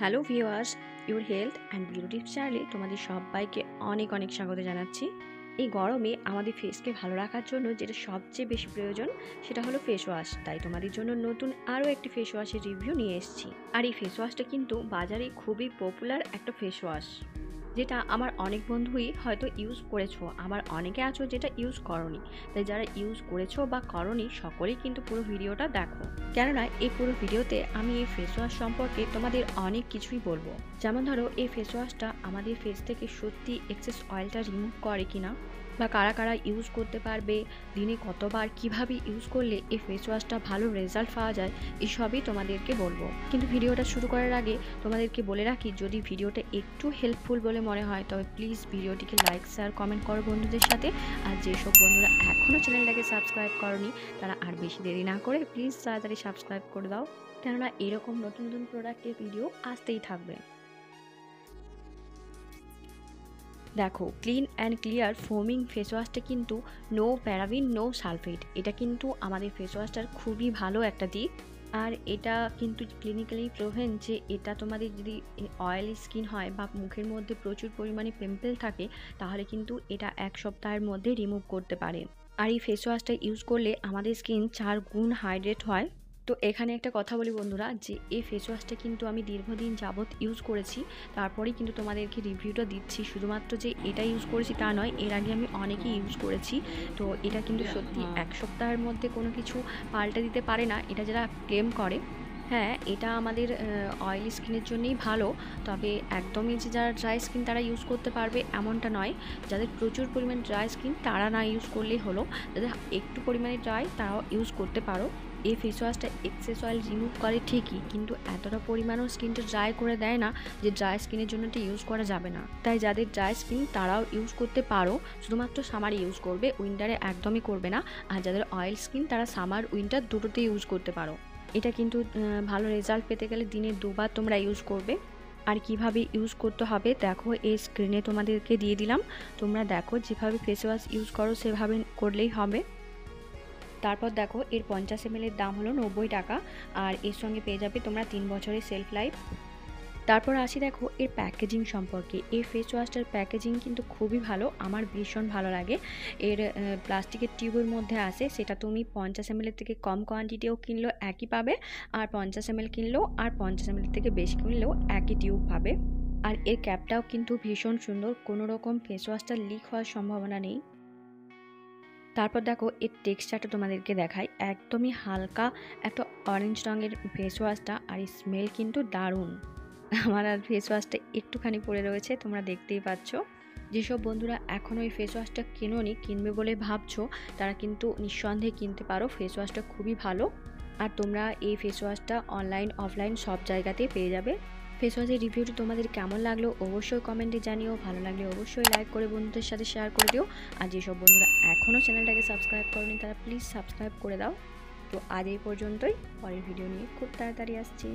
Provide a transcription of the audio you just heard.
Hello viewers, your health and beauty চ্যানেলে তোমাদের সবাইকে অনেক অনেক স্বাগত জানাচ্ছি। এই গরমে আমাদের ফেসকে ভালো রাখার জন্য যেটা সবচেয়ে বেশি প্রয়োজন সেটা হলো ফেস ওয়াশ। তাই তোমাদের জন্য নতুন আরও একটি ফেস ওয়াশের রিভিউ নিয়ে এসেছি। আর এই ফেস ওয়াশটা কিন্তু বাজারে খুবই পপুলার একটা ফেস ওয়াশ, যেটা আমার অনেক বন্ধুই হয়তো ইউজ করেছো, আবার অনেকে আছো যেটা ইউজ করনি। তাই যারা ইউজ করেছো বা করনি সকলেই কিন্তু পুরো ভিডিওটা দেখো, কেননা এই পুরো ভিডিওতে আমি এই ফেস ওয়াশ সম্পর্কে তোমাদের অনেক কিছুই বলবো। যেমন ধরো, এই ফেস ওয়াশটা আমাদের ফেস থেকে সত্যি এক্সেস অয়েলটা রিমুভ করে কিনা, বা কারা কারা ইউজ করতে পারবে, দিনে কতবার, কিভাবে ইউজ করলে এই ফেস ওয়াশটা ভালো রেজাল্ট পাওয়া যায়, এসবই তোমাদেরকে বলবো। কিন্তু ভিডিওটা শুরু করার আগে তোমাদেরকে বলে রাখি, যদি ভিডিওটা একটু হেল্পফুল বলে মনে হয় তবে প্লিজ ভিডিওটিকে লাইক শেয়ার কমেন্ট করো বন্ধুদের সাথে। আর যেসব বন্ধুরা এখনও চ্যানেলটাকে সাবস্ক্রাইব করনি তারা আর বেশি দেরি না করে প্লিজ তাড়াতাড়ি সাবস্ক্রাইব করে দাও, কেননা এরকম নতুন নতুন প্রোডাক্টের ভিডিও আসতেই থাকবে। দেখো, clean and clear foaming face ওয়াশটা কিন্তু নো প্যারাবিন নো সালফেট, এটা কিন্তু আমাদের ফেস ওয়াশটার খুবই ভালো একটা দিক। আর এটা কিন্তু ক্লিনিক্যালি প্রুভেন যে এটা তোমাদের যদি অয়েলি স্কিন হয় বা মুখের মধ্যে প্রচুর পরিমাণে পিম্পল থাকে, তাহলে কিন্তু এটা 1 সপ্তাহের মধ্যে রিমুভ করতে পারে। আর এই ফেস ওয়াশটা ইউজ করলে আমাদের স্কিন 4 গুণ হাইড্রেট হয়। তো এখানে একটা কথা বলি বন্ধুরা, যে এই ফেস ওয়াশটা কিন্তু আমি দীর্ঘদিন যাবৎ ইউজ করেছি, তারপরেই কিন্তু তোমাদেরকে রিভিউটা দিচ্ছি। শুধুমাত্র যে এটা ইউজ করেছি তা নয়, এর আগে আমি অনেকেই ইউজ করেছি। তো এটা কিন্তু সত্যি 1 সপ্তাহের মধ্যে কোনো কিছু পাল্টে দিতে পারে না, এটা যারা ক্লেম করে। হ্যাঁ, এটা আমাদের অয়েলি স্কিনের জন্যই ভালো, তবে একদমই যে যারা ড্রাই স্কিন তারা ইউজ করতে পারবে এমনটা নয়। যাদের প্রচুর পরিমাণ ড্রাই স্কিন তারা না ইউজ করলেই হলো, যাদের একটু পরিমাণে ড্রাই তারাও ইউজ করতে পারো। এই ফেস ওয়াশটা এক্সেস অয়েল রিমুভ করে ঠিকই, কিন্তু এতটা পরিমাণও স্কিনটা ড্রাই করে দেয় না যে ড্রাই স্কিনের জন্য এটা ইউজ করা যাবে না। তাই যাদের ড্রাই স্কিন তারাও ইউজ করতে পারো, শুধুমাত্র সামারে ইউজ করবে, উইন্টারে একদমই করবে না। আর যাদের অয়েল স্কিন তারা সামার উইন্টার দুটোতেই ইউজ করতে পারো। এটা কিন্তু ভালো রেজাল্ট পেতে গেলে দিনে 2বার তোমরা ইউজ করবে। আর কিভাবে ইউজ করতে হবে দেখো, এই স্ক্রিনে তোমাদেরকে দিয়ে দিলাম, তোমরা দেখো যেভাবে ফেস ওয়াশ ইউজ করো সেভাবে করলেই হবে। তারপর দেখো, এর 50 ml এর দাম হলো 90 টাকা, আর এর সঙ্গে পেয়ে যাবে তোমরা 3 বছরের সেলফ লাইফ। তারপর আসি দেখো এর প্যাকেজিং সম্পর্কে। এই ফেস ওয়াশটার প্যাকেজিং কিন্তু খুবই ভালো, আমার ভীষণ ভালো লাগে। এর প্লাস্টিকের টিউবের মধ্যে আসে, সেটা তুমি 50 ml থেকে কম কোয়ান্টিটিও কিনলেও একই পাবে, আর 50 ml কিনলেও আর 50 ml থেকে বেশি কিনলেও একই টিউব পাবে। আর এর ক্যাপটাও কিন্তু ভীষণ সুন্দর, কোনো রকম ফেস ওয়াশটা লিক হওয়ার সম্ভাবনা নেই। তারপর দেখো এর টেক্সচারটা তোমাদেরকে দেখাই, একদমই হালকা একটা অরেঞ্জ রঙের ফেস ওয়াশটা, আর এই স্মেল কিন্তু দারুণ। আমার আর ফেস ওয়াশটা একটুখানি পড়ে রয়েছে, তোমরা দেখতেই পাচ্ছ। যেসব বন্ধুরা এখনও এই ফেস ওয়াশটা কেনোনি, কিনবে বলে ভাবছো, তারা কিন্তু নিঃসন্দেহে কিনতে পারো। ফেস ওয়াশটা খুবই ভালো, আর তোমরা এই ফেস ওয়াশটা অনলাইন অফলাইন সব জায়গাতেই পেয়ে যাবে। ফেস ওয়াশের রিভিউটি তোমাদের কেমন লাগলো অবশ্যই কমেন্টে জানিও, ভালো লাগলে অবশ্যই লাইক করে বন্ধুদের সাথে শেয়ার করে দিও। আর যেসব বন্ধুরা এখনও চ্যানেলটাকে সাবস্ক্রাইব করনি তারা প্লিজ সাবস্ক্রাইব করে দাও। তো আজ এই পর্যন্তই, পরের ভিডিও নিয়ে খুব তাড়াতাড়ি আসছি।